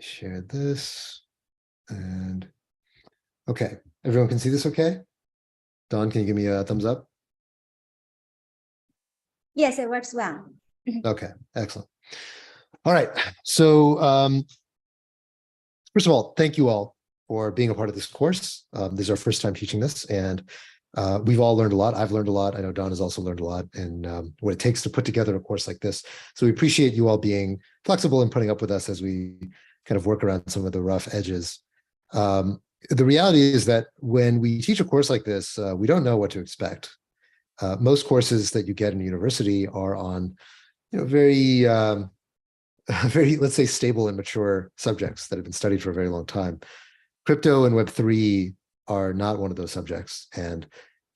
share this. And okay, everyone can see this okay? Dawn, can you give me a thumbs up? Yes, it works well. Okay, excellent. All right, so first of all, thank you all for being a part of this course. This is our first time teaching this, and we've all learned a lot. I've learned a lot. I know Dawn has also learned a lot, and what it takes to put together a course like this. So we appreciate you all being flexible and putting up with us as we kind of work around some of the rough edges. The reality is that when we teach a course like this, we don't know what to expect. Most courses that you get in university are on, very very, let's say, stable and mature subjects that have been studied for a very long time. Crypto and Web3 are not one of those subjects. And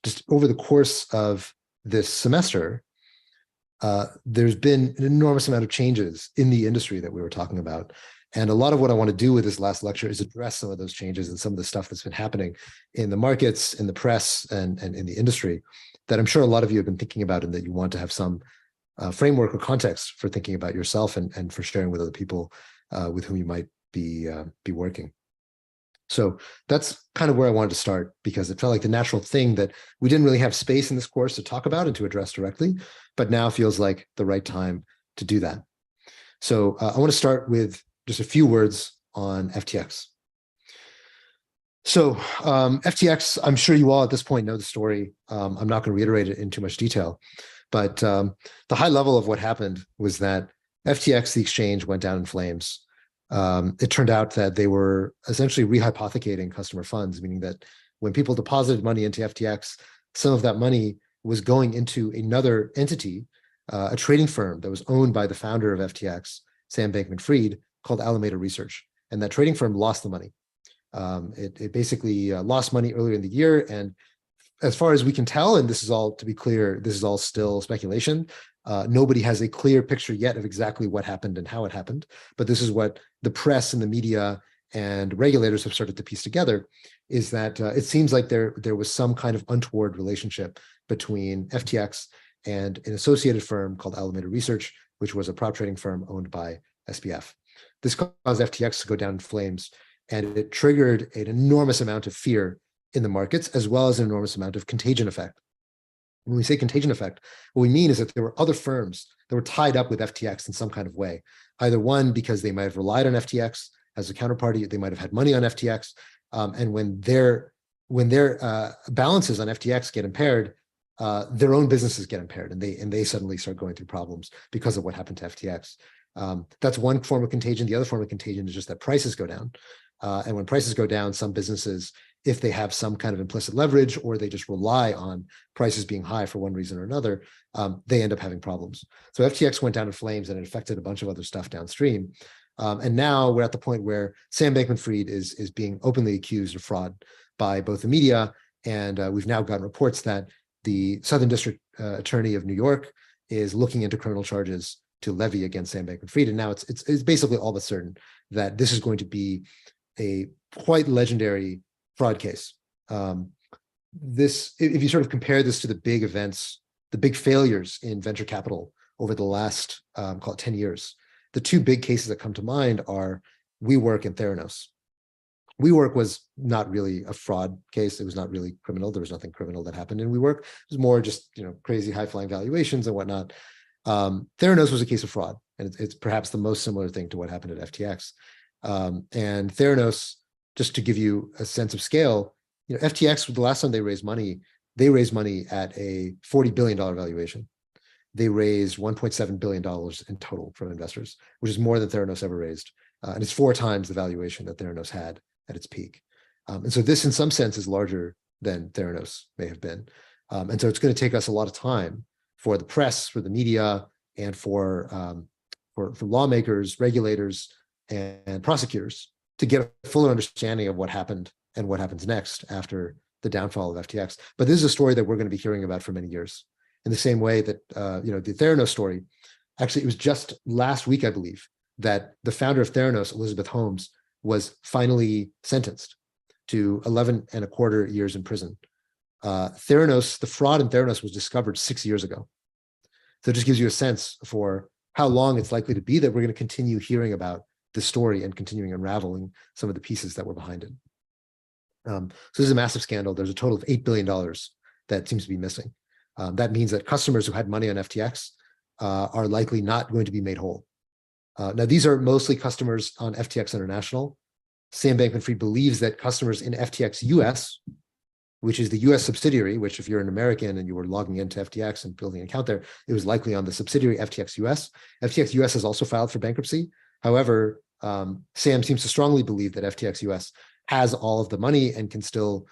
just over the course of this semester, there's been an enormous amount of changes in the industry that we were talking about. And a lot of what I want to do with this last lecture is address some of those changes and some of the stuff that's been happening in the markets, in the press, and in the industry that I'm sure a lot of you have been thinking about and that you want to have some framework or context for thinking about yourself and for sharing with other people with whom you might be working. So that's kind of where I wanted to start, because it felt like the natural thing that we didn't really have space in this course to talk about and to address directly, but now feels like the right time to do that. So I want to start with just a few words on FTX. So FTX, I'm sure you all at this point know the story. I'm not going to reiterate it in too much detail, but the high level of what happened was that FTX, the exchange, went down in flames. It turned out that they were essentially rehypothecating customer funds, meaning that when people deposited money into FTX, some of that money was going into another entity, a trading firm that was owned by the founder of FTX, Sam Bankman-Fried, called Alameda Research. And that trading firm lost the money. It basically lost money earlier in the year. And as far as we can tell, and this is all, to be clear, this is all still speculation. Nobody has a clear picture yet of exactly what happened and how it happened. But this is what the press and the media and regulators have started to piece together, is that it seems like there was some kind of untoward relationship between FTX and an associated firm called Alameda Research, which was a prop trading firm owned by SBF. This caused FTX to go down in flames, and it triggered an enormous amount of fear in the markets, as well as an enormous amount of contagion effect. When we say contagion effect, what we mean is that there were other firms that were tied up with FTX in some kind of way. Either one, because they might have relied on FTX as a counterparty, they might have had money on FTX, and when their balances on FTX get impaired, their own businesses get impaired, and they suddenly start going through problems because of what happened to FTX. That's one form of contagion. The other form of contagion is just that prices go down. And when prices go down, some businesses, if they have some kind of implicit leverage or they just rely on prices being high for one reason or another, they end up having problems. So FTX went down in flames, and it affected a bunch of other stuff downstream. And now we're at the point where Sam Bankman-Fried is being openly accused of fraud by both the media, and we've now gotten reports that the Southern District Attorney of New York is looking into criminal charges to levy against Sam Bankman-Fried. And now it's basically all but certain that this is going to be a quite legendary fraud case. If you sort of compare this to the big events, the big failures in venture capital over the last, call it 10 years, the two big cases that come to mind are WeWork and Theranos. WeWork was not really a fraud case. It was not really criminal. There was nothing criminal that happened in WeWork. It was more just, crazy high-flying valuations and whatnot. Theranos was a case of fraud, and it's perhaps the most similar thing to what happened at FTX. And Theranos, just to give you a sense of scale, FTX, the last time they raised money at a $40 billion valuation. They raised $1.7 billion in total from investors, which is more than Theranos ever raised. And it's 4 times the valuation that Theranos had at its peak. And so this, in some sense, is larger than Theranos may have been. And so it's going to take us a lot of time for the press, for the media, and for lawmakers, regulators, and prosecutors to get a fuller understanding of what happened and what happens next after the downfall of FTX. But this is a story that we're going to be hearing about for many years. In the same way that, the Theranos story, actually, it was just last week, I believe, that the founder of Theranos, Elizabeth Holmes, was finally sentenced to 11 and a quarter years in prison. Theranos, the fraud in Theranos was discovered 6 years ago. So it just gives you a sense for how long it's likely to be that we're going to continue hearing about the story and continuing unraveling some of the pieces that were behind it. So this is a massive scandal. There's a total of $8 billion that seems to be missing. That means that customers who had money on FTX are likely not going to be made whole. Now, these are mostly customers on FTX International. Sam Bankman-Fried believes that customers in FTX US, which is the US subsidiary, which if you're an American and you were logging into FTX and building an account there, it was likely on the subsidiary FTX US. FTX US has also filed for bankruptcy. However, Sam seems to strongly believe that FTX US has all of the money and can still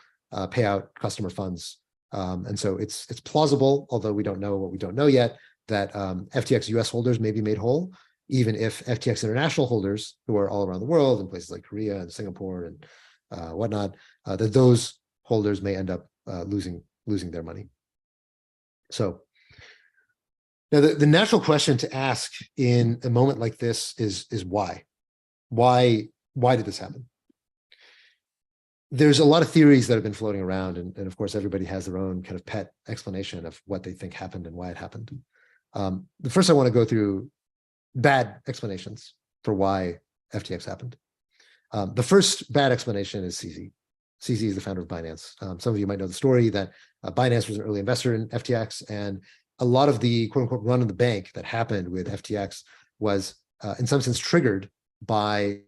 pay out customer funds. And so it's plausible, although we don't know what we don't know yet, that FTX US holders may be made whole, even if FTX International holders, who are all around the world in places like Korea and Singapore and whatnot, that those holders may end up losing their money. So now the natural question to ask in a moment like this is why? Why did this happen? There's a lot of theories that have been floating around, and of course, everybody has their own kind of pet explanation of what they think happened and why it happened. The first I want to go through bad explanations for why FTX happened. The first bad explanation is CZ. CZ is the founder of Binance. Some of you might know the story that Binance was an early investor in FTX, and a lot of the quote unquote run of the bank that happened with FTX was in some sense triggered by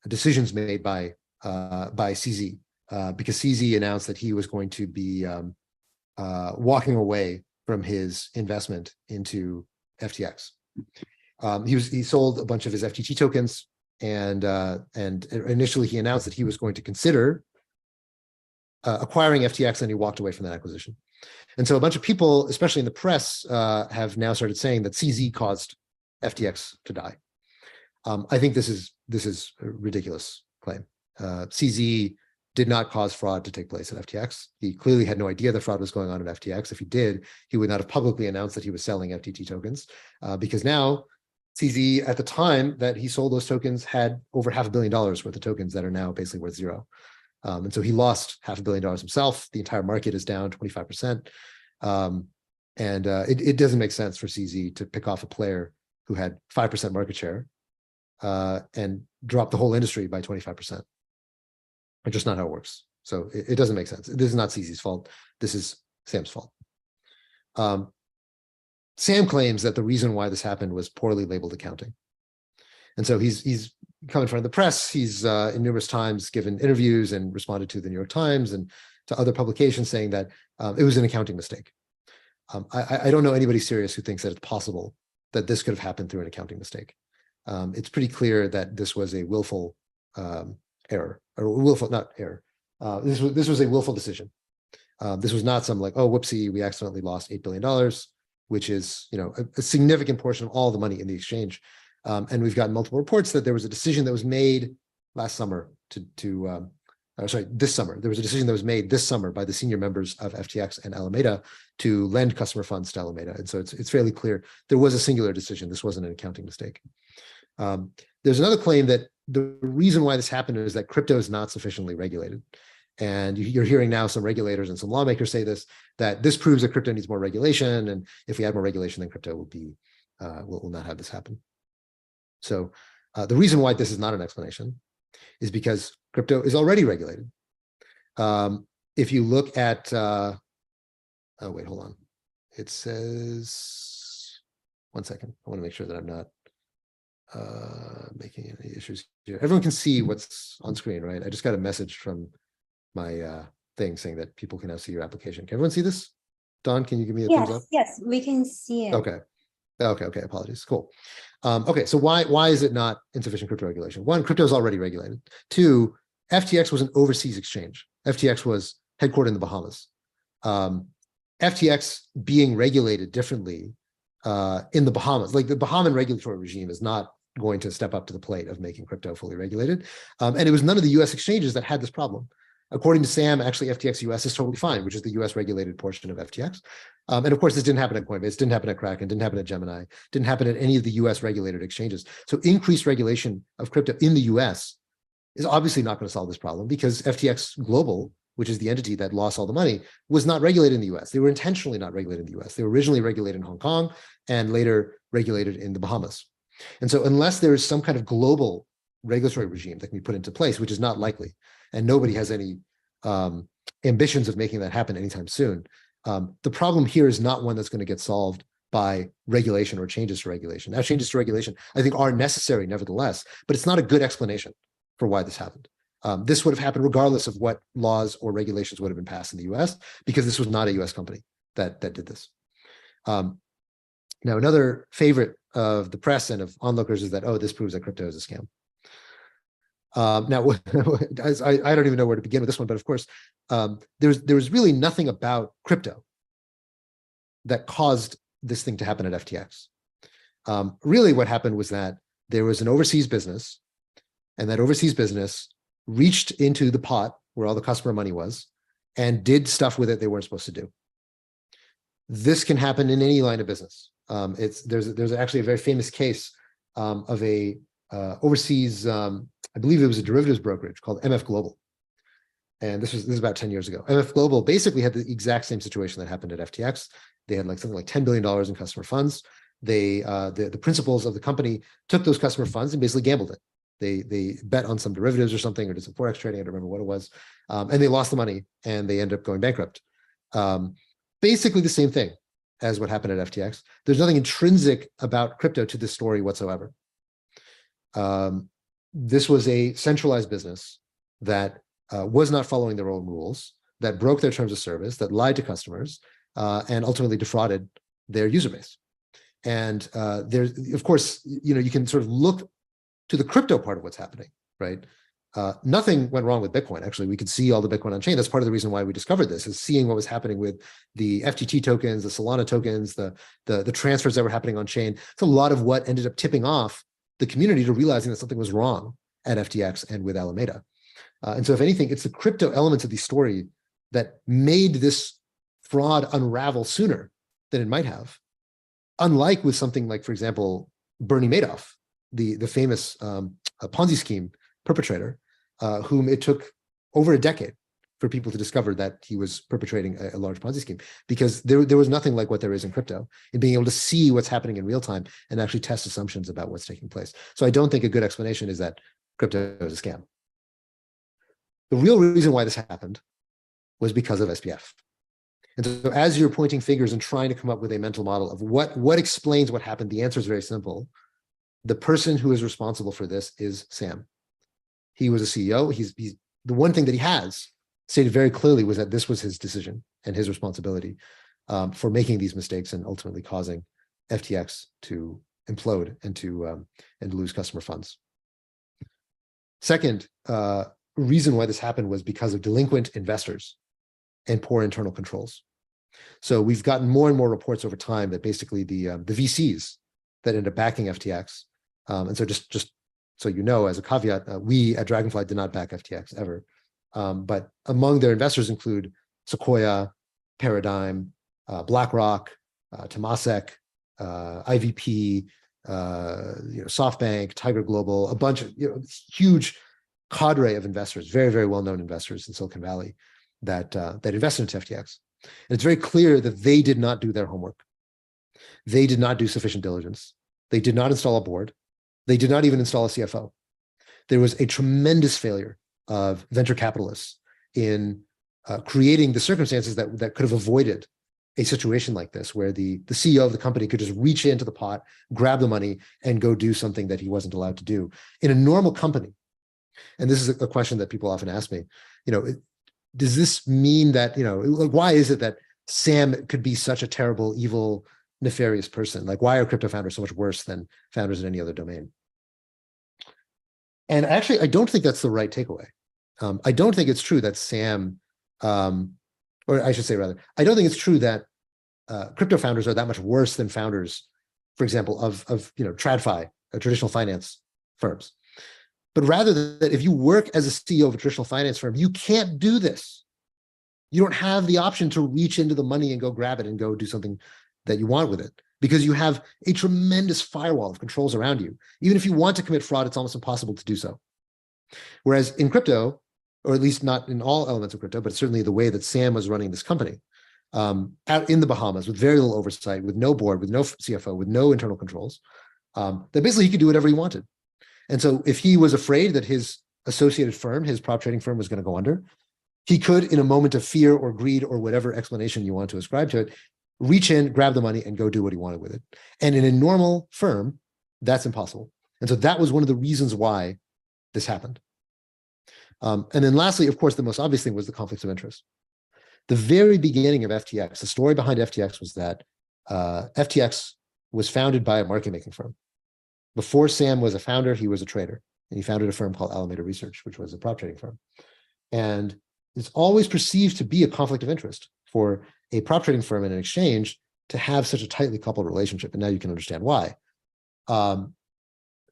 decisions made by CZ. Because CZ announced that he was going to be walking away from his investment into FTX. He sold a bunch of his FTT tokens, and initially he announced that he was going to consider acquiring FTX, and he walked away from that acquisition. And so a bunch of people, especially in the press, have now started saying that CZ caused FTX to die. I think this is a ridiculous claim. CZ did not cause fraud to take place at FTX. He clearly had no idea the fraud was going on at FTX. If he did, he would not have publicly announced that he was selling FTT tokens, because now CZ, at the time that he sold those tokens, had over $500 million worth of tokens that are now basically worth zero. And so he lost $500 million himself. The entire market is down 25%. It doesn't make sense for CZ to pick off a player who had 5% market share and drop the whole industry by 25%. It's just not how it works. So it doesn't make sense. This is not CZ's fault. This is Sam's fault. Sam claims that the reason why this happened was poorly labeled accounting. And so he's come in front of the press. He's in numerous times given interviews and responded to the New York Times and to other publications saying that it was an accounting mistake. I don't know anybody serious who thinks that it's possible that this could have happened through an accounting mistake. It's pretty clear that this was a willful error, or willful, not error. This was a willful decision. This was not some like, oh, whoopsie, we accidentally lost $8 billion, which is, a significant portion of all the money in the exchange. And we've gotten multiple reports that there was a decision that was made this summer. There was a decision that was made this summer by the senior members of FTX and Alameda to lend customer funds to Alameda. And so it's fairly clear there was a singular decision. This wasn't an accounting mistake. There's another claim that the reason why this happened is that crypto is not sufficiently regulated. And you're hearing now some regulators and some lawmakers say that this proves that crypto needs more regulation. And if we add more regulation, then crypto will not have this happen. So the reason why this is not an explanation is because crypto is already regulated. If you look at, oh, wait, hold on. It says, one second. I want to make sure that I'm not making any issues here. Everyone can see what's on screen, right? I just got a message from my thing saying that people can now see your application. Can everyone see this? Dawn, can you give me a thumbs up? Yes, we can see it. Okay. Apologies. Cool. Okay, so why is it not insufficient crypto regulation? One, crypto is already regulated. Two, FTX was an overseas exchange. FTX was headquartered in the Bahamas. FTX being regulated differently in the Bahamas, like the Bahamian regulatory regime is not going to step up to the plate of making crypto fully regulated. And it was none of the US exchanges that had this problem. According to Sam, actually FTX US is totally fine, which is the US regulated portion of FTX. And of course, this didn't happen at Coinbase, didn't happen at Kraken, didn't happen at Gemini, didn't happen at any of the US regulated exchanges. So increased regulation of crypto in the US is obviously not going to solve this problem because FTX Global, which is the entity that lost all the money, was not regulated in the US. They were intentionally not regulated in the US. They were originally regulated in Hong Kong and later regulated in the Bahamas. And so unless there is some kind of global regulatory regime that can be put into place, which is not likely. And nobody has any ambitions of making that happen anytime soon. The problem here is not one that's going to get solved by regulation or changes to regulation. Now, changes to regulation, I think, are necessary nevertheless, but it's not a good explanation for why this happened. This would have happened regardless of what laws or regulations would have been passed in the US, because this was not a US company that did this. Now, another favorite of the press and of onlookers is that, oh, this proves that crypto is a scam. Now, I don't even know where to begin with this one, but of course, there was really nothing about crypto that caused this thing to happen at FTX. Really what happened was that there was an overseas business, and that overseas business reached into the pot where all the customer money was and did stuff with it they weren't supposed to do. This can happen in any line of business. There's actually a very famous case of a overseas, I believe it was a derivatives brokerage called MF Global. And this is about 10 years ago. MF Global basically had the exact same situation that happened at FTX. They had like something like $10 billion in customer funds. The principals of the company took those customer funds and basically gambled it. They bet on some derivatives or something, or did some Forex trading, I don't remember what it was. And they lost the money and they ended up going bankrupt. Basically the same thing as what happened at FTX. There's nothing intrinsic about crypto to this story whatsoever. This was a centralized business that was not following their own rules, that broke their terms of service, that lied to customers, and ultimately defrauded their user base. And there's, of course, you can sort of look to the crypto part of what's happening, right? Nothing went wrong with Bitcoin. Actually, we could see all the Bitcoin on chain. That's part of the reason why we discovered this, is seeing what was happening with the FTT tokens, the Solana tokens, the transfers that were happening on chain. It's a lot of what ended up tipping off the community to realizing that something was wrong at FTX and with Alameda. And so if anything, it's the crypto elements of the story that made this fraud unravel sooner than it might have. Unlike with something like, for example, Bernie Madoff, the famous Ponzi scheme perpetrator, whom it took over a decade for people to discover that he was perpetrating a large Ponzi scheme, because there was nothing like what there is in crypto, in being able to see what's happening in real time and actually test assumptions about what's taking place. So I don't think a good explanation is that crypto is a scam. The real reason why this happened was because of SBF. And so as you're pointing fingers and trying to come up with a mental model of what explains what happened, the answer is very simple. The person who is responsible for this is Sam. He was a CEO. He's the one thing that he has stated very clearly was that this was his decision and his responsibility for making these mistakes and ultimately causing FTX to implode and to lose customer funds. Second reason why this happened was because of delinquent investors and poor internal controls. So we've gotten more and more reports over time that basically the VCs that end up backing FTX, and so just so you know, as a caveat, we at Dragonfly did not back FTX ever. But among their investors include Sequoia, Paradigm, BlackRock, Temasek, IVP, SoftBank, Tiger Global, a bunch of huge cadre of investors, very, very well-known investors in Silicon Valley that invested into FTX. And it's very clear that they did not do their homework. They did not do sufficient diligence. They did not install a board. They did not even install a CFO. There was a tremendous failure of venture capitalists in creating the circumstances that could have avoided a situation like this, where the CEO of the company could just reach into the pot, grab the money, and go do something that he wasn't allowed to do. In a normal company, and this is a question that people often ask me, does this mean that, why is it that Sam could be such a terrible, evil, nefarious person? Like, why are crypto founders so much worse than founders in any other domain? And actually, I don't think that's the right takeaway. I don't think it's true that Sam, or I should say rather, I don't think it's true that crypto founders are that much worse than founders, for example, of TradFi, traditional finance firms. But rather that if you work as a CEO of a traditional finance firm, you can't do this. You don't have the option to reach into the money and go grab it and go do something that you want with it, because you have a tremendous firewall of controls around you. Even if you want to commit fraud, it's almost impossible to do so. Whereas in crypto, or at least not in all elements of crypto, but certainly the way that Sam was running this company, out in the Bahamas with very little oversight, with no board, with no CFO, with no internal controls, that basically he could do whatever he wanted. And so if he was afraid that his associated firm, his prop trading firm, was going to go under, he could, in a moment of fear or greed or whatever explanation you want to ascribe to it, reach in, grab the money, and go do what he wanted with it. And in a normal firm, that's impossible. And so that was one of the reasons why this happened. And then lastly, of course, the most obvious thing was the conflicts of interest. The very beginning of FTX, the story behind FTX was that FTX was founded by a market-making firm. Before Sam was a founder, he was a trader, and he founded a firm called Alameda Research, which was a prop trading firm. And it's always perceived to be a conflict of interest for a prop trading firm and an exchange to have such a tightly coupled relationship. And now you can understand why.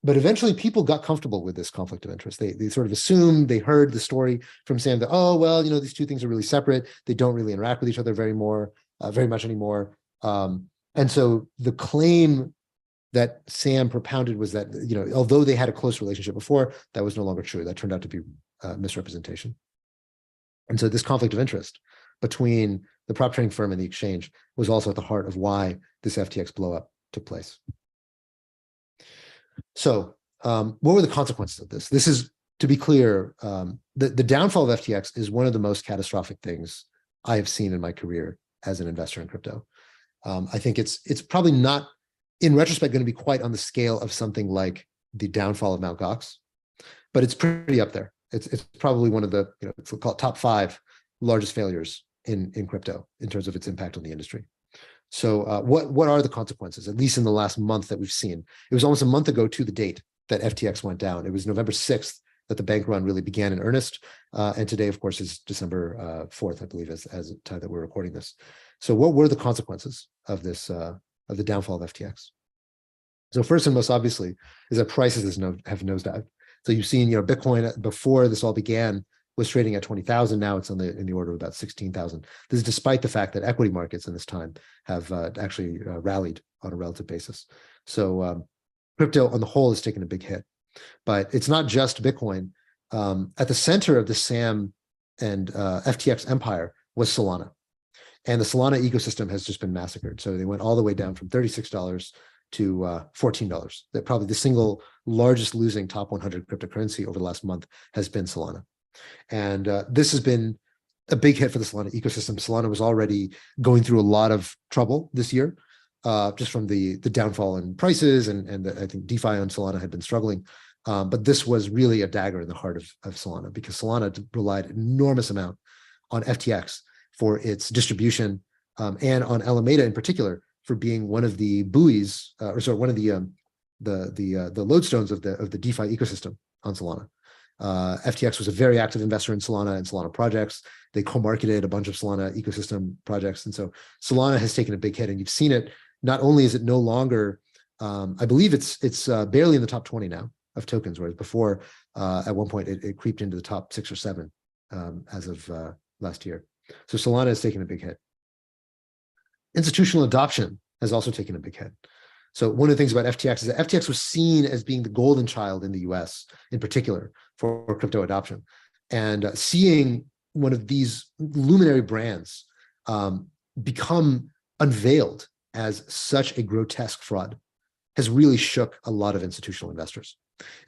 But eventually people got comfortable with this conflict of interest. They sort of assumed, they heard the story from Sam that, oh, well, these two things are really separate. They don't really interact with each other very much anymore. And so the claim that Sam propounded was that, although they had a close relationship before, that was no longer true. That turned out to be misrepresentation. And so this conflict of interest between the prop trading firm and the exchange was also at the heart of why this FTX blow up took place. So what were the consequences of this? This is, to be clear, the downfall of FTX is one of the most catastrophic things I have seen in my career as an investor in crypto. I think it's probably not, in retrospect, going to be quite on the scale of something like the downfall of Mt. Gox, but it's pretty up there. It's probably one of the, it's called top 5 largest failures in crypto in terms of its impact on the industry. So what are the consequences, at least in the last month that we've seen? It was almost a month ago to the date that FTX went down. It was November 6th that the bank run really began in earnest. And today, of course, is December 4th, I believe, as the time that we're recording this. So what were the consequences of this, of the downfall of FTX? So first and most obviously is that prices have nosedived. So you've seen, Bitcoin before this all began was trading at 20,000. Now it's in the order of about 16,000. This is despite the fact that equity markets in this time have actually rallied on a relative basis. So crypto on the whole has taken a big hit, but it's not just Bitcoin. At the center of the SAM and FTX empire was Solana, and the Solana ecosystem has just been massacred. So they went all the way down from $36 to $14. That probably the single largest losing top 100 cryptocurrency over the last month has been Solana. And this has been a big hit for the Solana ecosystem. Solana was already going through a lot of trouble this year, just from the downfall in prices, and I think DeFi on Solana had been struggling. But this was really a dagger in the heart of Solana, because Solana relied an enormous amount on FTX for its distribution, and on Alameda in particular for being one of the buoys, one of the lodestones of the DeFi ecosystem on Solana. FTX was a very active investor in Solana and Solana projects. They co-marketed a bunch of Solana ecosystem projects. And so Solana has taken a big hit, and you've seen it. Not only is it no longer, I believe it's barely in the top 20 now of tokens, whereas before, at one point, it creeped into the top 6 or 7 as of last year. So Solana has taken a big hit. Institutional adoption has also taken a big hit. So one of the things about FTX is that FTX was seen as being the golden child in the US, in particular, for crypto adoption. And seeing one of these luminary brands become unveiled as such a grotesque fraud has really shook a lot of institutional investors.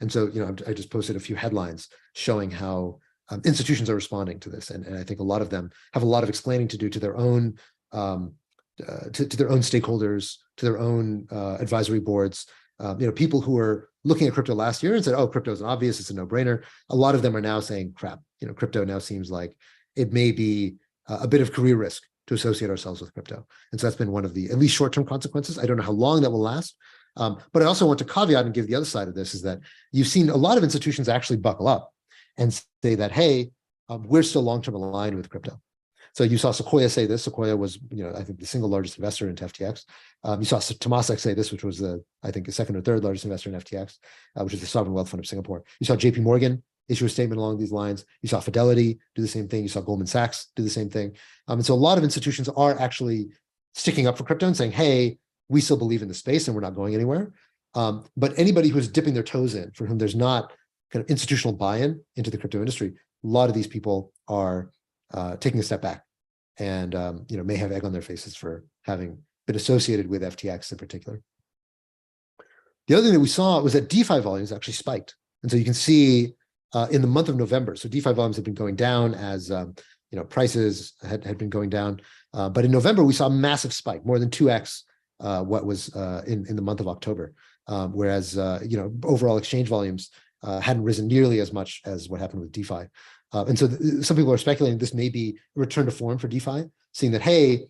And so, I just posted a few headlines showing how institutions are responding to this. And I think a lot of them have a lot of explaining to do to their own to their own stakeholders, to their own advisory boards, people who were looking at crypto last year and said, oh, crypto is obvious, it's a no-brainer. A lot of them are now saying, crap, crypto now seems like it may be a bit of career risk to associate ourselves with crypto. And so that's been one of the, at least short-term consequences. I don't know how long that will last. But I also want to caveat and give the other side of this, is that you've seen a lot of institutions actually buckle up and say that, hey, we're still long-term aligned with crypto. So you saw Sequoia say this. Sequoia was, I think, the single largest investor into FTX. You saw Temasek say this, which was I think, the second or third largest investor in FTX, which is the Sovereign Wealth Fund of Singapore. You saw JP Morgan issue a statement along these lines. You saw Fidelity do the same thing. You saw Goldman Sachs do the same thing. And so a lot of institutions are actually sticking up for crypto and saying, hey, we still believe in the space and we're not going anywhere. But anybody who's dipping their toes in, for whom there's not kind of institutional buy-in into the crypto industry, a lot of these people are taking a step back, and may have egg on their faces for having been associated with FTX in particular. The other thing that we saw was that DeFi volumes actually spiked. And so you can see in the month of November, so DeFi volumes have been going down as prices had been going down. But in November, we saw a massive spike, more than 2x what was in the month of October. Whereas overall exchange volumes hadn't risen nearly as much as what happened with DeFi. And so some people are speculating this may be a return to form for DeFi, seeing that, hey,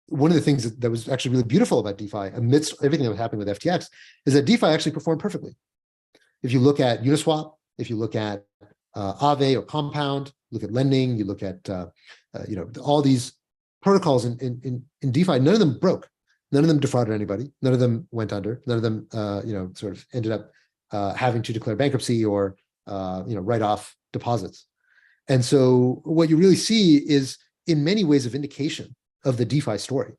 one of the things that was actually really beautiful about DeFi amidst everything that was happening with FTX is that DeFi actually performed perfectly. If you look at Uniswap, if you look at Aave or Compound, look at lending, you look at all these protocols in DeFi, none of them broke. None of them defrauded anybody. None of them went under. None of them sort of ended up having to declare bankruptcy or write off deposits. And so what you really see is in many ways a vindication of the DeFi story,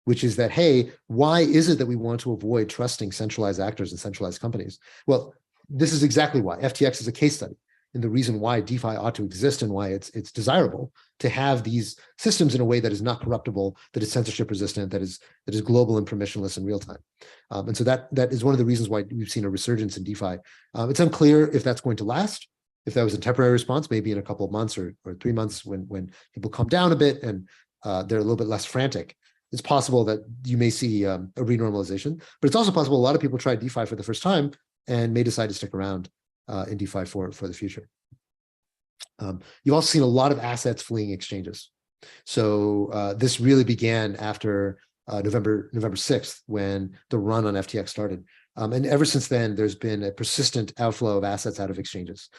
which is that, hey, why is it that we want to avoid trusting centralized actors and centralized companies? Well, this is exactly why. FTX is a case study and the reason why DeFi ought to exist and why it's desirable to have these systems in a way that is not corruptible, that is censorship resistant, that is global and permissionless in real time. And so that is one of the reasons why we've seen a resurgence in DeFi. It's unclear if that's going to last. If that was a temporary response, maybe in a couple of months or 3 months when people calm down a bit and they're a little bit less frantic, it's possible that you may see a renormalization. But it's also possible a lot of people try DeFi for the first time and may decide to stick around in DeFi for the future. You've also seen a lot of assets fleeing exchanges. So this really began after November 6th, when the run on FTX started. And ever since then, there's been a persistent outflow of assets out of exchanges.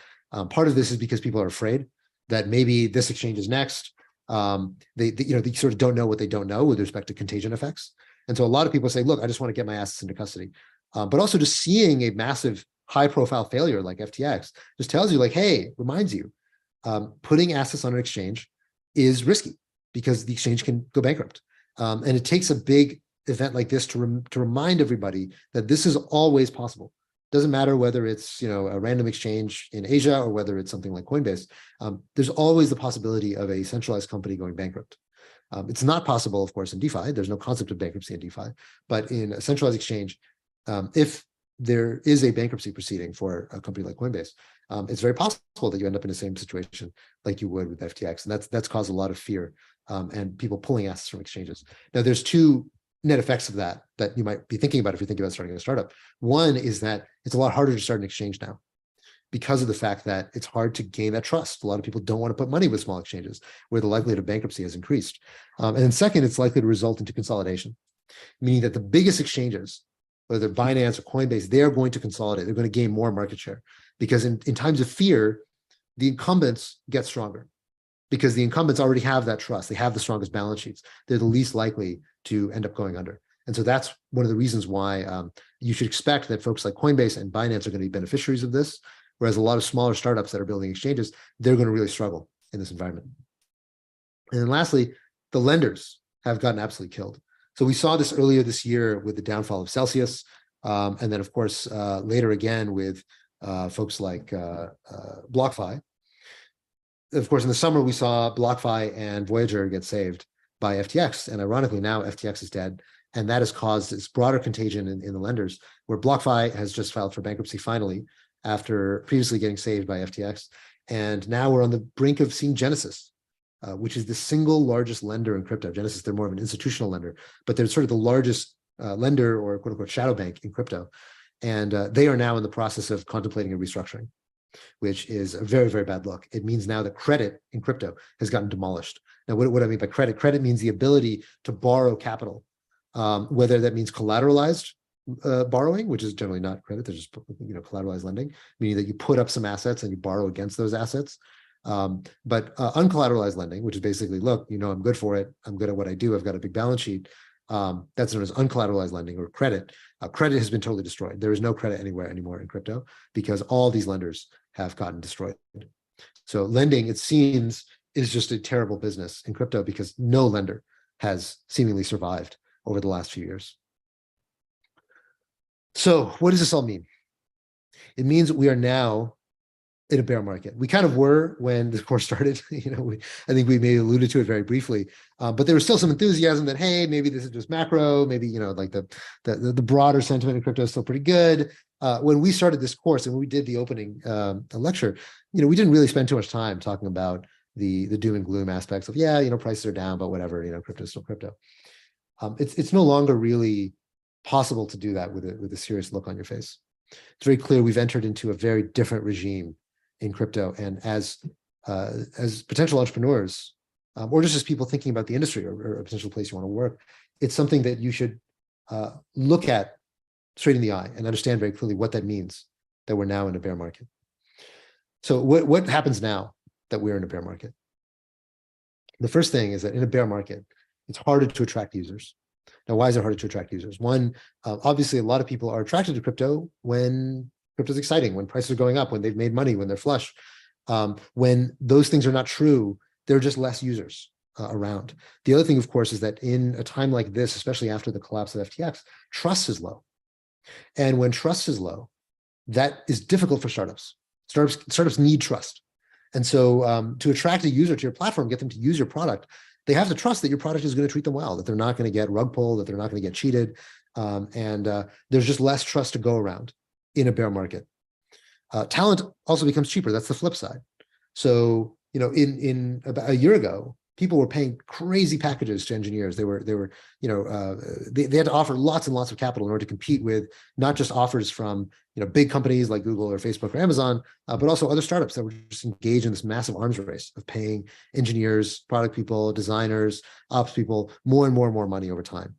Part of this is because people are afraid that maybe this exchange is next. They sort of don't know what they don't know with respect to contagion effects. And so a lot of people say, look, I just want to get my assets into custody. But also just seeing a massive high profile failure like FTX just tells you like, hey, reminds you, putting assets on an exchange is risky because the exchange can go bankrupt. And it takes a big event like this to remind everybody that this is always possible. Doesn't matter whether it's a random exchange in Asia or whether it's something like Coinbase. There's always the possibility of a centralized company going bankrupt. It's not possible, of course, in DeFi. There's no concept of bankruptcy in DeFi. But in a centralized exchange, if there is a bankruptcy proceeding for a company like Coinbase, it's very possible that you end up in the same situation like you would with FTX. And that's caused a lot of fear and people pulling assets from exchanges. Now, there's two net effects of that you might be thinking about if you're thinking about starting a startup. One is that it's a lot harder to start an exchange now because of the fact that it's hard to gain that trust. A lot of people don't want to put money with small exchanges where the likelihood of bankruptcy has increased. And then second, it's likely to result into consolidation, meaning that the biggest exchanges, whether Binance or Coinbase, they're going to consolidate. They're going to gain more market share because in times of fear, the incumbents get stronger because the incumbents already have that trust. They have the strongest balance sheets. They're the least likely to end up going under. And so that's one of the reasons why you should expect that folks like Coinbase and Binance are going to be beneficiaries of this, whereas a lot of smaller startups that are building exchanges, they're going to really struggle in this environment. And then lastly, the lenders have gotten absolutely killed. So we saw this earlier this year with the downfall of Celsius. And then, of course, later again with folks like BlockFi. Of course, in the summer, we saw BlockFi and Voyager get saved by FTX. And ironically, now FTX is dead. And that has caused this broader contagion in the lenders, where BlockFi has just filed for bankruptcy finally, after previously getting saved by FTX. And now we're on the brink of seeing Genesis, which is the single largest lender in crypto. Genesis, they're more of an institutional lender, but they're sort of the largest lender or quote unquote shadow bank in crypto. And they are now in the process of contemplating a restructuring, which is a very, very bad look. It means now that credit in crypto has gotten demolished. Now, what do I mean by credit? Credit means the ability to borrow capital, whether that means collateralized borrowing, which is generally not credit, they're just collateralized lending, meaning that you put up some assets and you borrow against those assets. But uncollateralized lending, which is basically, look, I'm good for it. I'm good at what I do. I've got a big balance sheet. That's known as uncollateralized lending or credit. Credit has been totally destroyed. There is no credit anywhere anymore in crypto because all these lenders have gotten destroyed. So lending, it seems, is just a terrible business in crypto because no lender has seemingly survived over the last few years. So what does this all mean? It means we are now in a bear market. We kind of were when the course started. I think we maybe alluded to it very briefly, but there was still some enthusiasm that, hey, maybe this is just macro. Maybe like the broader sentiment in crypto is still pretty good. When we started this course and we did the opening lecture, we didn't really spend too much time talking about the doom and gloom aspects of prices are down, but whatever, crypto is still crypto. It's no longer really possible to do that with a serious look on your face. It's very clear we've entered into a very different regime in crypto, and as potential entrepreneurs, or just as people thinking about the industry or a potential place you want to work, it's something that you should look at straight in the eye and understand very clearly what that means, that we're now in a bear market. So what happens now that we're in a bear market? The first thing is that in a bear market, it's harder to attract users. Now, why is it harder to attract users? One, obviously, a lot of people are attracted to crypto when crypto is exciting, when prices are going up, when they've made money, when they're flush. When those things are not true, there are just less users around. The other thing, of course, is that in a time like this, especially after the collapse of FTX, trust is low. And when trust is low, that is difficult for startups. Startups need trust. And so to attract a user to your platform, get them to use your product, they have to trust that your product is going to treat them well, that they're not going to get rug pulled, that they're not going to get cheated. And there's just less trust to go around in a bear market. Talent also becomes cheaper. That's the flip side. So, in about a year ago, people were paying crazy packages to engineers. They had to offer lots and lots of capital in order to compete with not just offers from big companies like Google or Facebook or Amazon, but also other startups that were just engaged in this massive arms race of paying engineers, product people, designers, ops people more and more and more money over time.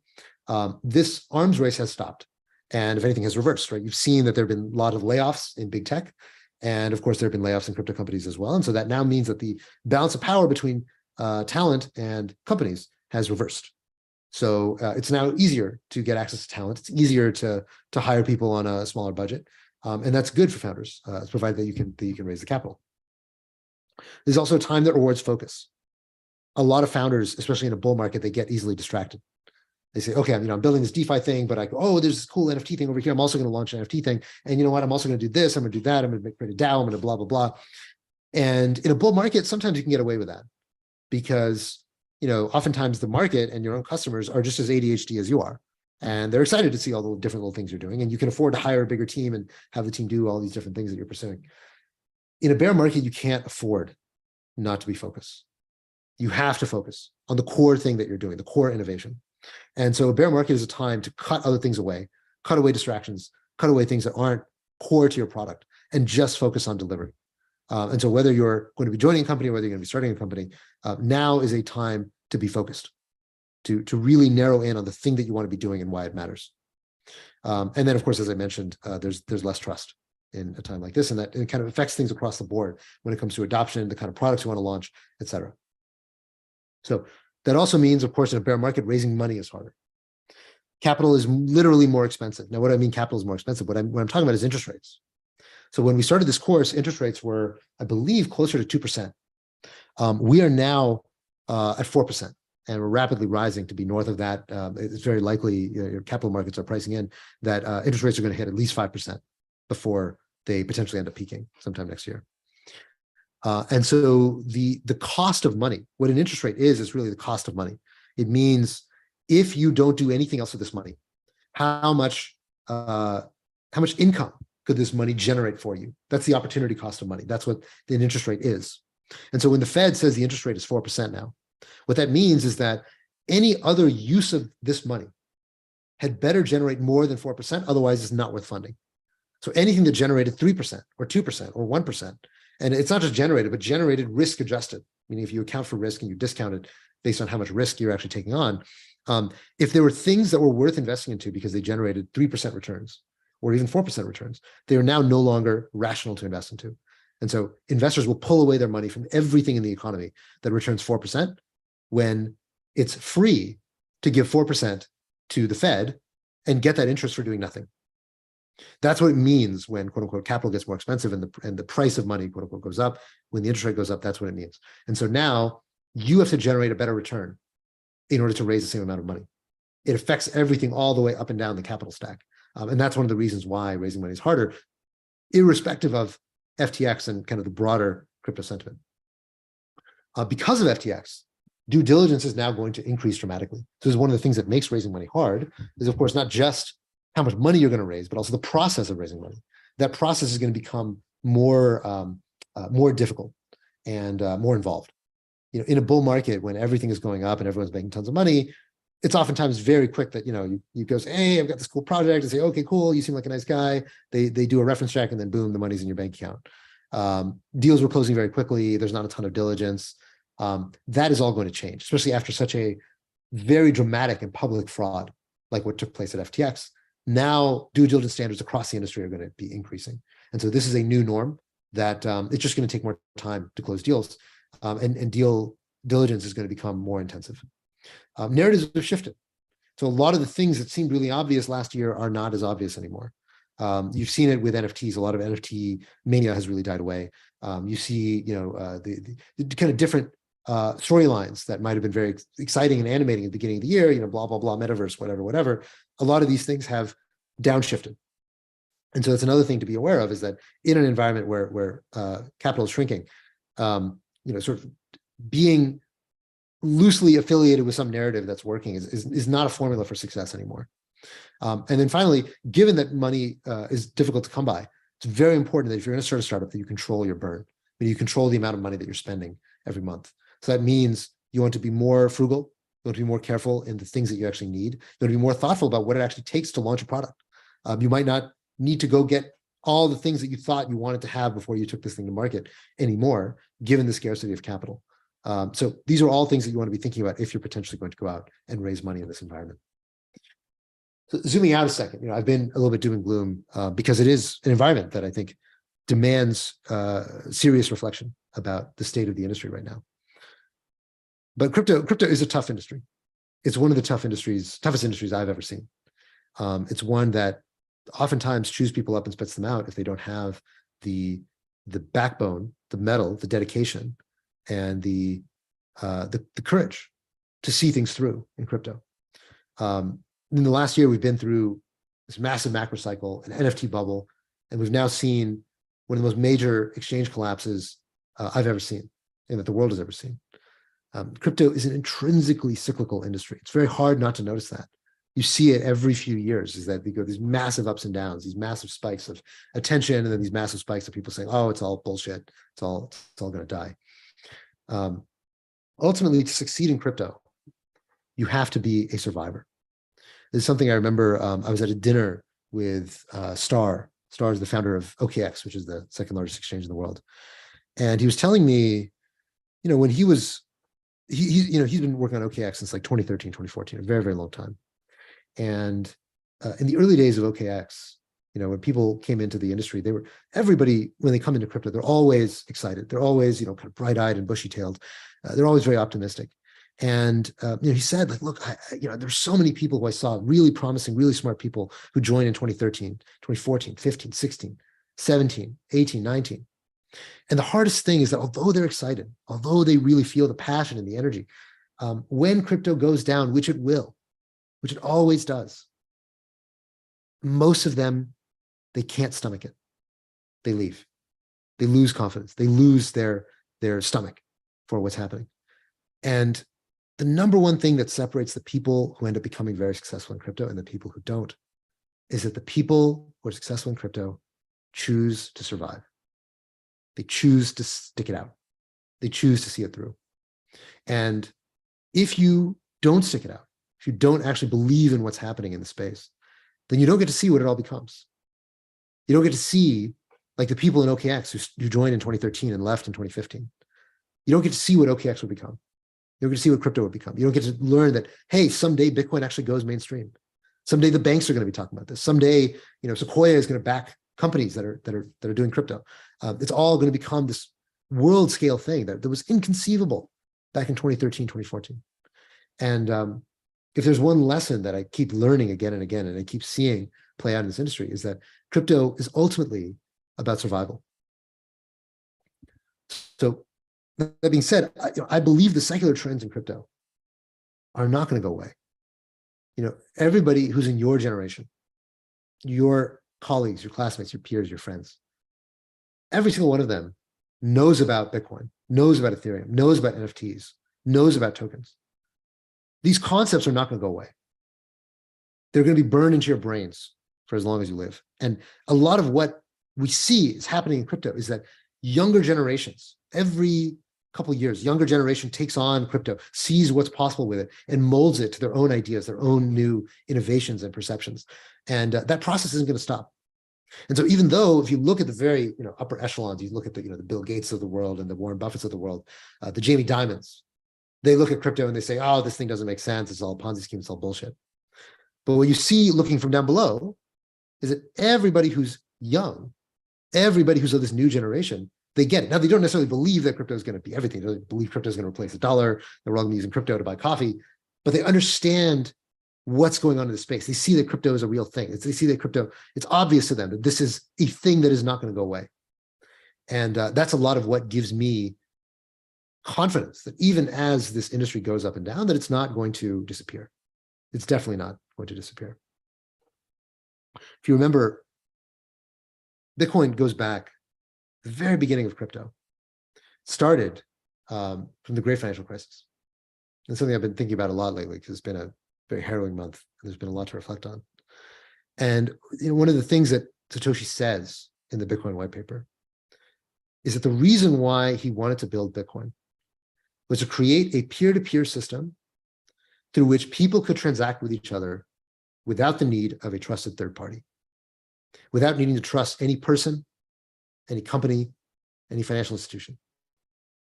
This arms race has stopped, and if anything, has reversed. Right? You've seen that there have been a lot of layoffs in big tech, and of course there have been layoffs in crypto companies as well. And so that now means that the balance of power between talent and companies has reversed. So it's now easier to get access to talent. It's easier to hire people on a smaller budget, and that's good for founders, provided that you can raise the capital. There's also a time that rewards focus. A lot of founders, especially in a bull market, they get easily distracted. They say, okay, I'm building this DeFi thing, but I go, oh, there's this cool NFT thing over here. I'm also going to launch an NFT thing, and you know what? I'm also going to do this. I'm going to do that. I'm going to create a DAO. I'm going to blah blah blah. And in a bull market, sometimes you can get away with that, because oftentimes the market and your own customers are just as ADHD as you are. And they're excited to see all the different little things you're doing. And you can afford to hire a bigger team and have the team do all these different things that you're pursuing. In a bear market, you can't afford not to be focused. You have to focus on the core thing that you're doing, the core innovation. And so a bear market is a time to cut other things away, cut away distractions, cut away things that aren't core to your product, and just focus on delivery. And so whether you're going to be joining a company, or whether you're going to be starting a company, now is a time to be focused, to really narrow in on the thing that you want to be doing and why it matters. And then, of course, as I mentioned, there's less trust in a time like this, and that it kind of affects things across the board when it comes to adoption, the kind of products you want to launch, et cetera. So that also means, of course, in a bear market, raising money is harder. Capital is literally more expensive. Now, what do I mean capital is more expensive? What I'm talking about is interest rates. So when we started this course, interest rates were, I believe, closer to 2%. We are now at 4%, and we're rapidly rising to be north of that. It's very likely your capital markets are pricing in that interest rates are going to hit at least 5% before they potentially end up peaking sometime next year. And so the cost of money, what an interest rate is really the cost of money. It means if you don't do anything else with this money, how much income could this money generate for you? That's the opportunity cost of money. That's what an interest rate is. And so when the Fed says the interest rate is 4% now, what that means is that any other use of this money had better generate more than 4%, otherwise it's not worth funding. So anything that generated 3% or 2% or 1%, and it's not just generated, but generated risk adjusted, meaning if you account for risk and you discount it based on how much risk you're actually taking on, if there were things that were worth investing into because they generated 3% returns or even 4% returns, they are now no longer rational to invest into. And so investors will pull away their money from everything in the economy that returns 4% when it's free to give 4% to the Fed and get that interest for doing nothing. That's what it means when, quote unquote, capital gets more expensive and the price of money, quote unquote, goes up. When the interest rate goes up, that's what it means. And so now you have to generate a better return in order to raise the same amount of money. It affects everything all the way up and down the capital stack. And that's one of the reasons why raising money is harder, irrespective of FTX and kind of the broader crypto sentiment. Because of FTX, due diligence is now going to increase dramatically. So this is one of the things that makes raising money hard, is of course not just how much money you're going to raise, but also the process of raising money. That process is going to become more difficult and more involved. In a bull market, when everything is going up and everyone's making tons of money, it's oftentimes very quick that you go say, hey, I've got this cool project, and say, okay, cool, you seem like a nice guy. They do a reference check, and then boom, the money's in your bank account. Deals were closing very quickly. There's not a ton of diligence. That is all going to change, especially after such a very dramatic and public fraud like what took place at FTX. Now, due diligence standards across the industry are going to be increasing. And so this is a new norm that it's just going to take more time to close deals. And deal diligence is going to become more intensive. Narratives have shifted. So a lot of the things that seemed really obvious last year are not as obvious anymore. You've seen it with NFTs. A lot of NFT mania has really died away. You see, the kind of different storylines that might have been very exciting and animating at the beginning of the year, blah, blah, blah, metaverse, whatever. A lot of these things have downshifted. And so that's another thing to be aware of, is that in an environment where capital is shrinking, sort of being loosely affiliated with some narrative that's working is not a formula for success anymore. And then finally, given that money is difficult to come by, it's very important that if you're going to start a startup, that you control your burn, that you control the amount of money that you're spending every month. So that means you want to be more frugal, you want to be more careful in the things that you actually need. You want to be more thoughtful about what it actually takes to launch a product. You might not need to go get all the things that you thought you wanted to have before you took this thing to market anymore, given the scarcity of capital. So these are all things that you want to be thinking about if you're potentially going to go out and raise money in this environment. So zooming out a second, I've been a little bit doom and gloom because it is an environment that I think demands serious reflection about the state of the industry right now. But crypto is a tough industry. It's one of the toughest industries I've ever seen. It's one that oftentimes chews people up and spits them out if they don't have the backbone, the mettle, the dedication, and the courage to see things through in crypto. In the last year, we've been through this massive macro cycle, an NFT bubble, and we've now seen one of the most major exchange collapses I've ever seen and that the world has ever seen. Crypto is an intrinsically cyclical industry. It's very hard not to notice that. You see it every few years, is that they go these massive ups and downs, these massive spikes of attention, and then these massive spikes of people saying, oh, it's all bullshit. It's all going to die. Ultimately, to succeed in crypto, you have to be a survivor. This is something I remember. I was at a dinner with Star. Star is the founder of OKX, which is the second largest exchange in the world. And he was telling me, when he's been working on OKX since like 2013, 2014, a very, very long time. And in the early days of OKX, when people came into the industry, everybody, when they come into crypto, they're always excited. They're always, kind of bright-eyed and bushy-tailed. They're always very optimistic. And, he said, like, look, there's so many people who I saw, really promising, really smart people who joined in 2013, 2014, 15, 16, 17, 18, 19. And the hardest thing is that although they're excited, although they really feel the passion and the energy, when crypto goes down, which it will, which it always does, most of them, they can't stomach it. They leave. They lose confidence. They lose their stomach for what's happening. And the number one thing that separates the people who end up becoming very successful in crypto and the people who don't is that the people who are successful in crypto choose to survive. They choose to stick it out. They choose to see it through. And if you don't stick it out, if you don't actually believe in what's happening in the space, then you don't get to see what it all becomes. You don't get to see, like the people in OKX who joined in 2013 and left in 2015. You don't get to see what OKX would become. You don't get to see what crypto would become. You don't get to learn that, hey, someday Bitcoin actually goes mainstream. Someday the banks are going to be talking about this. Someday, Sequoia is going to back companies that are doing crypto. It's all going to become this world scale thing that was inconceivable back in 2013, 2014. And if there's one lesson that I keep learning again and again, and I keep seeing play out in this industry, is that crypto is ultimately about survival. So that being said, I believe the secular trends in crypto are not going to go away. Everybody who's in your generation, your colleagues, your classmates, your peers, your friends, every single one of them knows about Bitcoin, knows about Ethereum, knows about NFTs, knows about tokens. These concepts are not going to go away. They're going to be burned into your brains for as long as you live. And a lot of what we see is happening in crypto is that younger generations, every couple of years, younger generation takes on crypto, sees what's possible with it, and molds it to their own ideas, their own new innovations and perceptions. And that process isn't going to stop. And so even though if you look at the very upper echelons, you look at the the Bill Gates of the world and the Warren Buffetts of the world, the Jamie Dimons, they look at crypto and they say, oh, this thing doesn't make sense. It's all a Ponzi scheme. It's all bullshit. But what you see looking from down below is that everybody who's young, everybody who's of this new generation, they get it. Now, they don't necessarily believe that crypto is going to be everything. They don't believe crypto is going to replace the dollar. They're all going to be using crypto to buy coffee, but they understand what's going on in the space. They see that crypto is a real thing. They see that crypto, it's obvious to them that this is a thing that is not going to go away. And that's a lot of what gives me confidence that even as this industry goes up and down, that it's not going to disappear. It's definitely not going to disappear. If you remember, Bitcoin goes back to the very beginning of crypto. It started from the Great Financial Crisis. And something I've been thinking about a lot lately because it's been a very harrowing month. And there's been a lot to reflect on. And one of the things that Satoshi says in the Bitcoin white paper is that the reason why he wanted to build Bitcoin was to create a peer-to-peer system through which people could transact with each other without the need of a trusted third party, without needing to trust any person, any company, any financial institution,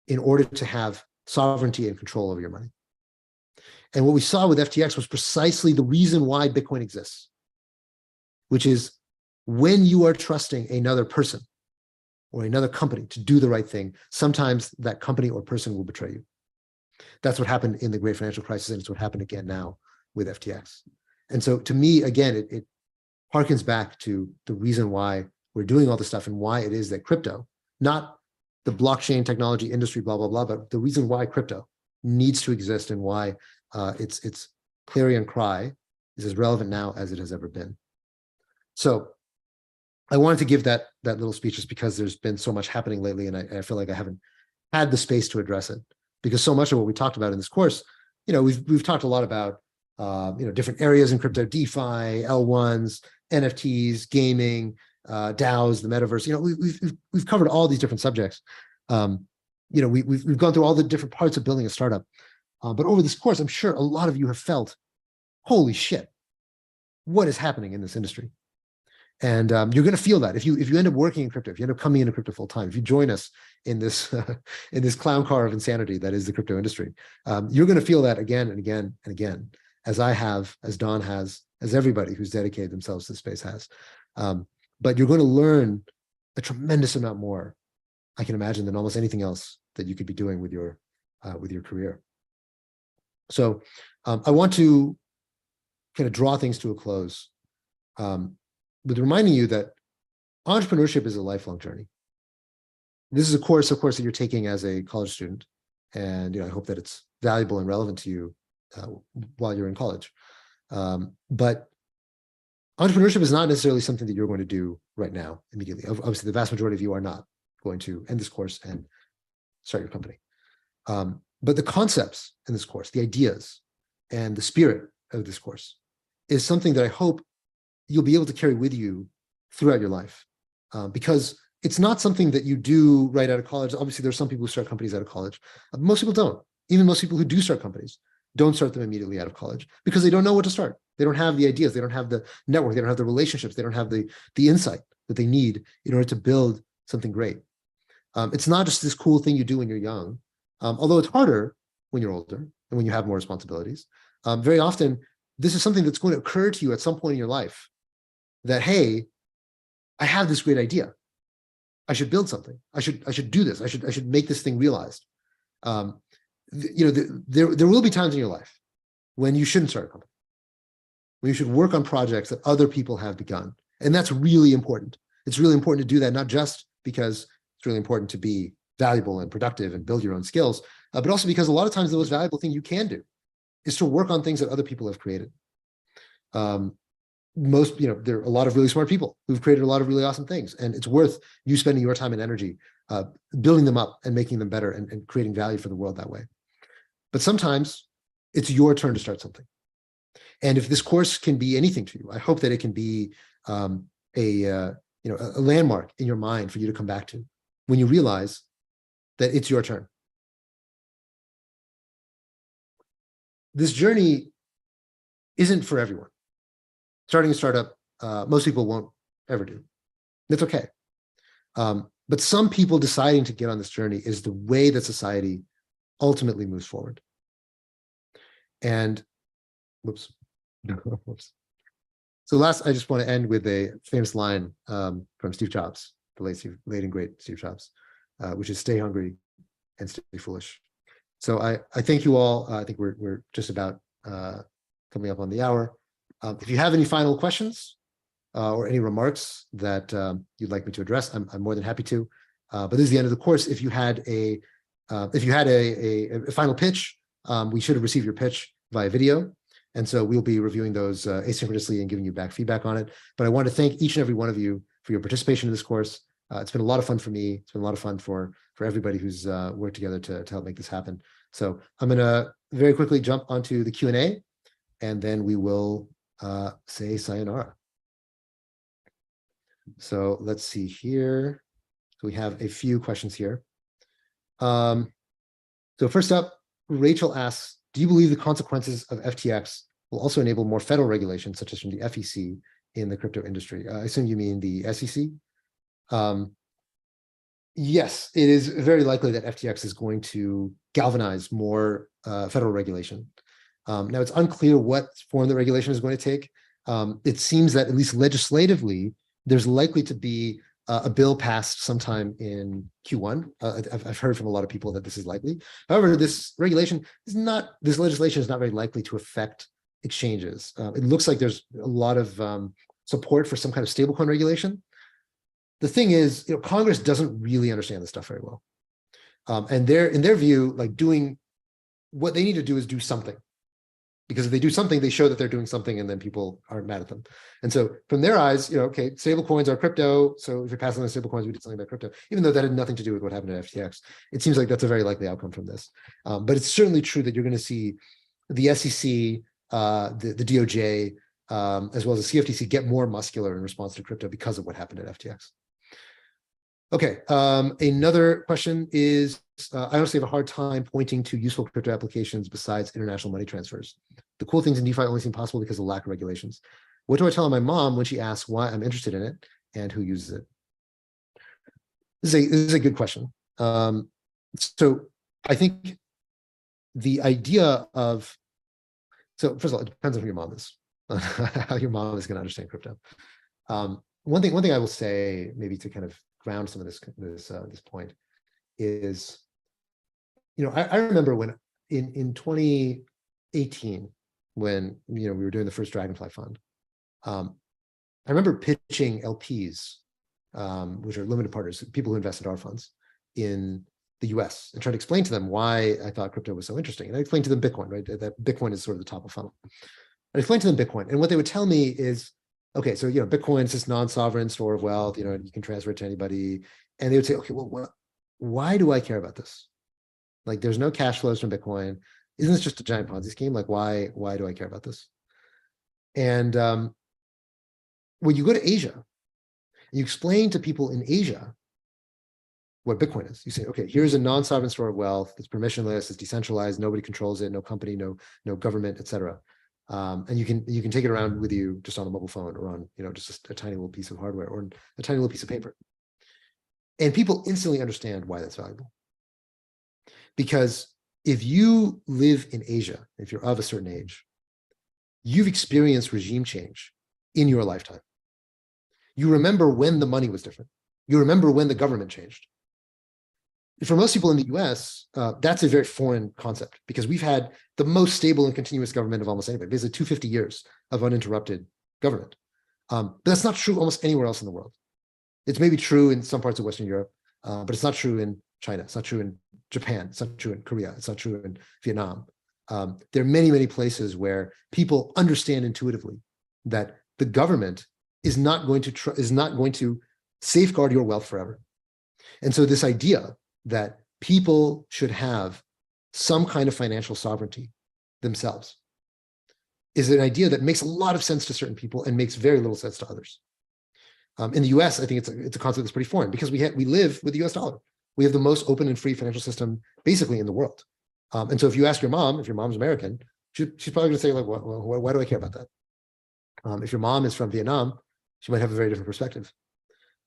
in order to have sovereignty and control over your money. And what we saw with FTX was precisely the reason why Bitcoin exists, which is when you are trusting another person or another company to do the right thing, sometimes that company or person will betray you. That's what happened in the Great Financial Crisis, and it's what happened again now with FTX. And so to me, again, it harkens back to the reason why we're doing all this stuff and why it is that crypto, not the blockchain technology industry, blah, blah, blah, but the reason why crypto needs to exist and why its clarion cry is as relevant now as it has ever been. So I wanted to give that little speech just because there's been so much happening lately, and I feel like I haven't had the space to address it, because so much of what we talked about in this course, we've talked a lot about different areas in crypto, DeFi, L1s, NFTs, gaming, DAOs, the metaverse. We've covered all these different subjects. We've gone through all the different parts of building a startup. But over this course, I'm sure a lot of you have felt, holy shit, what is happening in this industry? And you're going to feel that if you end up working in crypto, if you end up coming into crypto full time, if you join us in this in this clown car of insanity that is the crypto industry, you're going to feel that again and again and again, as I have, as Don has, as everybody who's dedicated themselves to the space has. But you're going to learn a tremendous amount more, I can imagine, than almost anything else that you could be doing with your career. So I want to kind of draw things to a close with reminding you that entrepreneurship is a lifelong journey. This is a course, of course, that you're taking as a college student, and I hope that it's valuable and relevant to you while you're in college. But entrepreneurship is not necessarily something that you're going to do right now immediately. Obviously, the vast majority of you are not going to end this course and start your company. But the concepts in this course, the ideas, and the spirit of this course is something that I hope you'll be able to carry with you throughout your life, because it's not something that you do right out of college. Obviously, there's some people who start companies out of college. Most people don't. Even most people who do start companies don't start them immediately out of college because they don't know what to start. They don't have the ideas. They don't have the network. They don't have the relationships. They don't have the insight that they need in order to build something great. It's not just this cool thing you do when you're young, although it's harder when you're older and when you have more responsibilities. Very often, this is something that's going to occur to you at some point in your life that, hey, I have this great idea. I should build something. I should do this. I should make this thing realized. There will be times in your life when you shouldn't start a company, when you should work on projects that other people have begun. And that's really important. It's really important to do that, not just because it's really important to be valuable and productive and build your own skills, but also because a lot of times the most valuable thing you can do is to work on things that other people have created. most, there are a lot of really smart people who've created a lot of really awesome things, and it's worth you spending your time and energy building them up and making them better and creating value for the world that way. But sometimes it's your turn to start something. And if this course can be anything to you, I hope that it can be a landmark in your mind for you to come back to when you realize that it's your turn. This journey isn't for everyone. Starting a startup, most people won't ever do. That's okay. But some people deciding to get on this journey is the way that society ultimately moves forward. And whoops. So last, I just want to end with a famous line from Steve Jobs, the late and great Steve Jobs, which is "Stay hungry and stay foolish." So I thank you all. I think we're just about coming up on the hour. If you have any final questions or any remarks that you'd like me to address, I'm more than happy to. But this is the end of the course. If you had a final pitch, we should have received your pitch via video. And so we'll be reviewing those asynchronously and giving you back feedback on it. But I want to thank each and every one of you for your participation in this course. It's been a lot of fun for me. It's been a lot of fun for everybody who's worked together to help make this happen. So I'm going to very quickly jump onto the Q&A, and then we will say sayonara. So let's see here. So we have a few questions here. So first up, Rachel asks, do you believe the consequences of FTX will also enable more federal regulation, such as from the FEC, in the crypto industry? I assume you mean the SEC. Yes, it is very likely that FTX is going to galvanize more federal regulation. Now, it's unclear what form the regulation is going to take. It seems that at least legislatively, there's likely to be a bill passed sometime in Q1. I've heard from a lot of people that this is likely. However, this legislation is not very likely to affect exchanges. It looks like there's a lot of support for some kind of stablecoin regulation. The thing is, Congress doesn't really understand this stuff very well. And in their view, like doing what they need to do is do something. Because if they do something, they show that they're doing something, and then people aren't mad at them. And so from their eyes, okay, stable coins are crypto. So if you're passing on stable coins, we did something about crypto, even though that had nothing to do with what happened at FTX. It seems like that's a very likely outcome from this. But it's certainly true that you're going to see the SEC, the DOJ, as well as the CFTC get more muscular in response to crypto because of what happened at FTX. Okay, another question is, I honestly have a hard time pointing to useful crypto applications besides international money transfers. The cool things in DeFi only seem possible because of lack of regulations. What do I tell my mom when she asks why I'm interested in it and who uses it? This is a good question. So I think the idea of, so first of all, it depends on who your mom is, how your mom is going to understand crypto. One thing I will say, maybe to kind of ground some of this point, is, I remember when in 2018, when we were doing the first Dragonfly fund, I remember pitching LPs, which are limited partners, people who invested our funds in the US, and trying to explain to them why I thought crypto was so interesting. And I explained to them Bitcoin, right? That Bitcoin is sort of the top of funnel. I explained to them Bitcoin, and what they would tell me is, okay, so Bitcoin is this non-sovereign store of wealth, you can transfer it to anybody. And they would say, okay, well, why do I care about this? Like, there's no cash flows from Bitcoin. Isn't this just a giant Ponzi scheme? Like, why do I care about this? And when you go to Asia, you explain to people in Asia what Bitcoin is. You say, okay, here's a non-sovereign store of wealth. It's permissionless. It's decentralized. Nobody controls it. No company, no government, etc. And you can take it around with you just on a mobile phone or on just a tiny little piece of hardware or a tiny little piece of paper. And people instantly understand why that's valuable. Because if you live in Asia, if you're of a certain age, you've experienced regime change in your lifetime. You remember when the money was different. You remember when the government changed. For most people in the US, that's a very foreign concept, because we've had the most stable and continuous government of almost anybody. Basically 250 years of uninterrupted government. But that's not true almost anywhere else in the world. It's maybe true in some parts of Western Europe, but it's not true in China. It's not true in Japan. It's not true in Korea. It's not true in Vietnam. There are many, many places where people understand intuitively that the government is not going to safeguard your wealth forever. And so this idea that people should have some kind of financial sovereignty themselves is an idea that makes a lot of sense to certain people and makes very little sense to others. In the US, I think it's a concept that's pretty foreign because we live with the US dollar. We have the most open and free financial system basically in the world. And so if you ask your mom, if your mom's American, she's probably going to say, like, well, why do I care about that? If your mom is from Vietnam, she might have a very different perspective.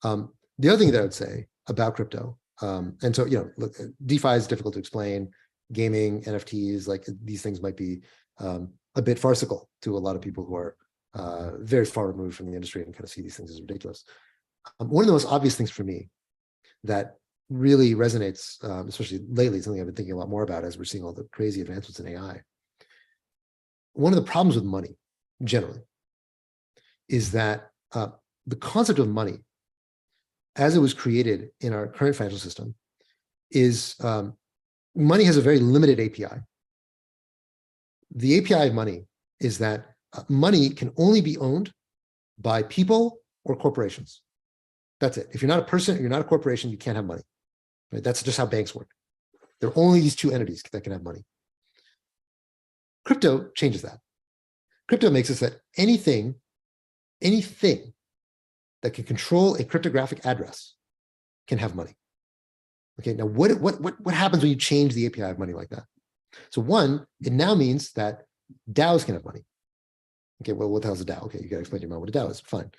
The other thing that I would say about crypto, and so, look, DeFi is difficult to explain. Gaming, NFTs, like these things might be a bit farcical to a lot of people who are very far removed from the industry and kind of see these things as ridiculous. One of the most obvious things for me that really resonates, especially lately, something I've been thinking a lot more about as we're seeing all the crazy advancements in AI. One of the problems with money, generally, is that the concept of money, as it was created in our current financial system, is money has a very limited API. The API of money is that money can only be owned by people or corporations. That's it. If you're not a person, you're not a corporation, you can't have money. Right? That's just how banks work. There are only these two entities that can have money. Crypto changes that. Crypto makes it that anything that can control a cryptographic address can have money. Okay, now what happens when you change the API of money like that? So one, it now means that DAOs can have money. Okay, well, what the hell is a DAO? Okay, you got to explain to your mom what a DAO is. Fine.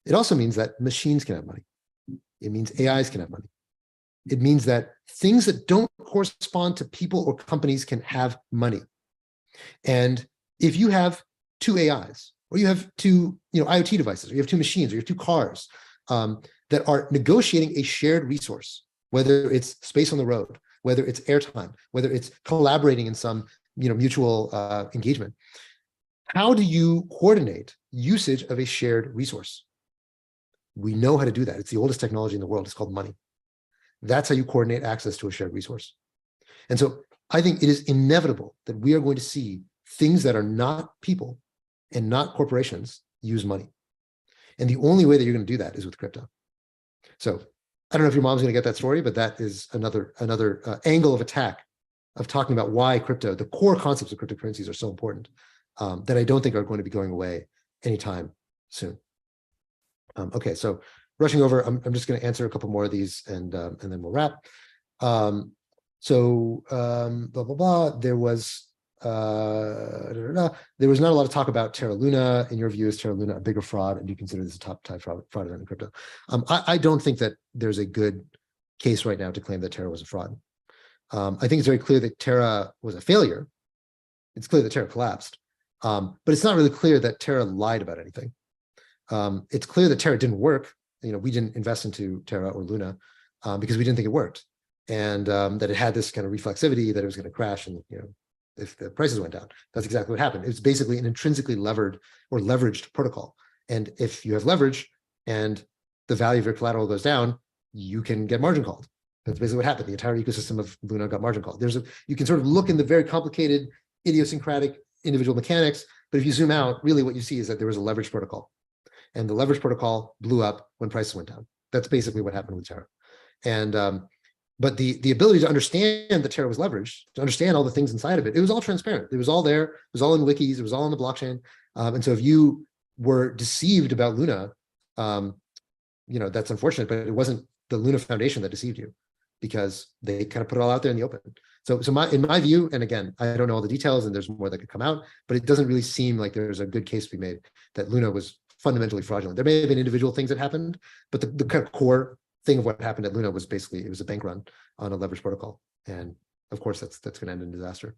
It also means that machines can have money. It means AIs can have money. It means that things that don't correspond to people or companies can have money. And if you have two AIs, or you have two IoT devices, or you have two machines, or you have two cars that are negotiating a shared resource, whether it's space on the road, whether it's airtime, whether it's collaborating in some mutual engagement, how do you coordinate usage of a shared resource? We know how to do that. It's the oldest technology in the world. It's called money. That's how you coordinate access to a shared resource. And so I think it is inevitable that we are going to see things that are not people and not corporations use money. And the only way that you're going to do that is with crypto. So I don't know if your mom's going to get that story, but that is another angle of attack of talking about why crypto, the core concepts of cryptocurrencies, are so important that I don't think are going to be going away anytime soon. Okay, so rushing over, I'm just going to answer a couple more of these and then we'll wrap. Blah blah blah. There was not a lot of talk about Terra Luna. In your view, is Terra Luna a bigger fraud, and do you consider this a top fraud event in crypto? I don't think that there's a good case right now to claim that Terra was a fraud. I think it's very clear that Terra was a failure. It's clear that Terra collapsed, but it's not really clear that Terra lied about anything. It's clear that Terra didn't work. We didn't invest into Terra or Luna because we didn't think it worked, and that it had this kind of reflexivity that it was going to crash, and if the prices went down. That's exactly what happened. It's basically an intrinsically levered or leveraged protocol, and if you have leverage and the value of your collateral goes down, you can get margin called. That's basically what happened. The entire ecosystem of Luna got margin called. You can sort of look in the very complicated, idiosyncratic individual mechanics, but if you zoom out, really what you see is that there was a leverage protocol, and the leverage protocol blew up when prices went down. That's basically what happened with Terra. And but the ability to understand that Terra was leveraged, to understand all the things inside of it, it was all transparent. It was all there. It was all in wikis. It was all on the blockchain. And so if you were deceived about Luna, that's unfortunate, but it wasn't the Luna Foundation that deceived you, because they kind of put it all out there in the open. So in my view, and again, I don't know all the details and there's more that could come out, but it doesn't really seem like there's a good case to be made that Luna was fundamentally fraudulent. There may have been individual things that happened, but the kind of core thing of what happened at Luna was basically, it was a bank run on a leverage protocol. And of course, that's going to end in disaster.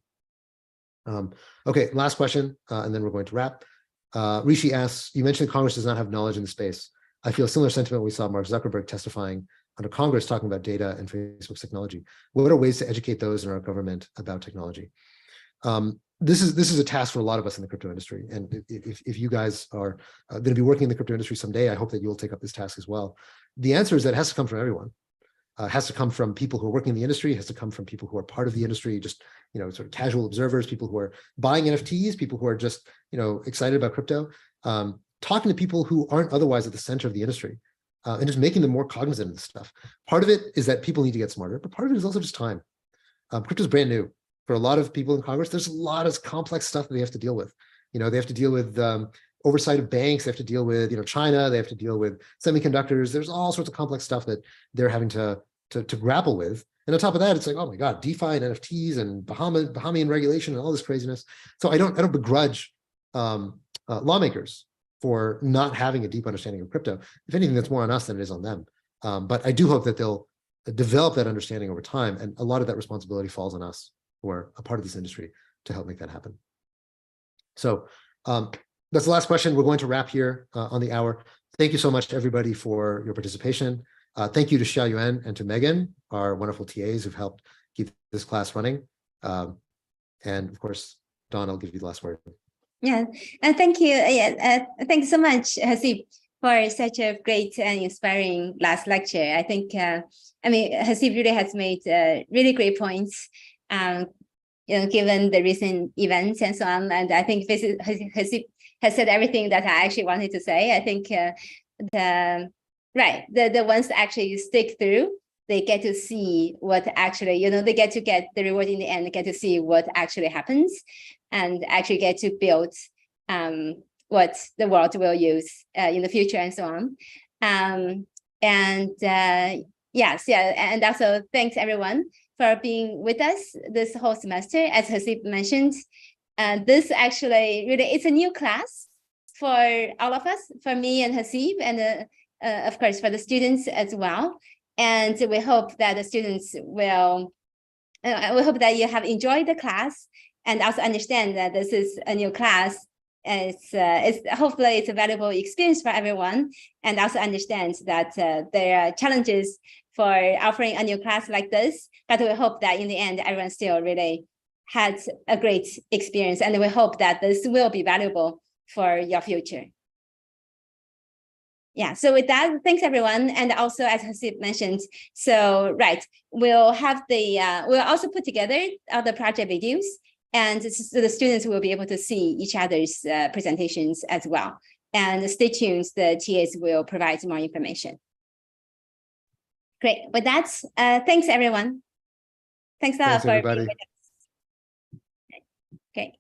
Okay, last question, and then we're going to wrap. Rishi asks, you mentioned Congress does not have knowledge in the space. I feel a similar sentiment when we saw Mark Zuckerberg testifying under Congress talking about data and Facebook's technology. What are ways to educate those in our government about technology? This is a task for a lot of us in the crypto industry. And if you guys are going to be working in the crypto industry someday, I hope that you'll take up this task as well. The answer is that it has to come from everyone. It has to come from people who are working in the industry. It has to come from people who are part of the industry, just sort of casual observers, people who are buying NFTs, people who are just excited about crypto. talking to people who aren't otherwise at the center of the industry, and just making them more cognizant of this stuff. Part of it is that people need to get smarter, but part of it is also just time. Crypto is brand new for a lot of people in Congress. There's a lot of complex stuff that they have to deal with. They have to deal with oversight of banks. They have to deal with China. They have to deal with semiconductors. There's all sorts of complex stuff that they're having to grapple with. And on top of that, it's like, oh my God, DeFi and NFTs and Bahamian regulation and all this craziness. So I don't begrudge lawmakers for not having a deep understanding of crypto. If anything, that's more on us than it is on them. But I do hope that they'll develop that understanding over time. And a lot of that responsibility falls on us who are a part of this industry to help make that happen. So that's the last question. We're going to wrap here on the hour. Thank you so much to everybody for your participation. Thank you to Xia Yuan and to Megan, our wonderful TAs who've helped keep this class running. And of course, Dawn, I'll give you the last word. Yeah, and thank you. Thank you so much, Hasib, for such a great and inspiring last lecture. I think, Hasib really has made really great points, given the recent events and so on. And I think Hasib has said everything that I actually wanted to say. I think the ones that actually stick through, they get to see what actually, they get the reward in the end, get to see what actually happens, and actually get to build what the world will use in the future and so on. And also thanks everyone for being with us this whole semester. As Hasib mentioned, this actually really, it's a new class for all of us, for me and Hasib, and of course for the students as well. And we hope that the students will, we hope that you have enjoyed the class and also understand that this is a new class. Hopefully it's a valuable experience for everyone, and also understand that there are challenges for offering a new class like this, but we hope that in the end, everyone still really had a great experience, and we hope that this will be valuable for your future. Yeah, so with that, thanks everyone. And also, as Hasib mentioned, we'll have we'll also put together all the project videos, and so the students will be able to see each other's presentations as well. And stay tuned, the TAs will provide more information. Great, with that, thanks everyone. Thanks a lot for being with us. Okay.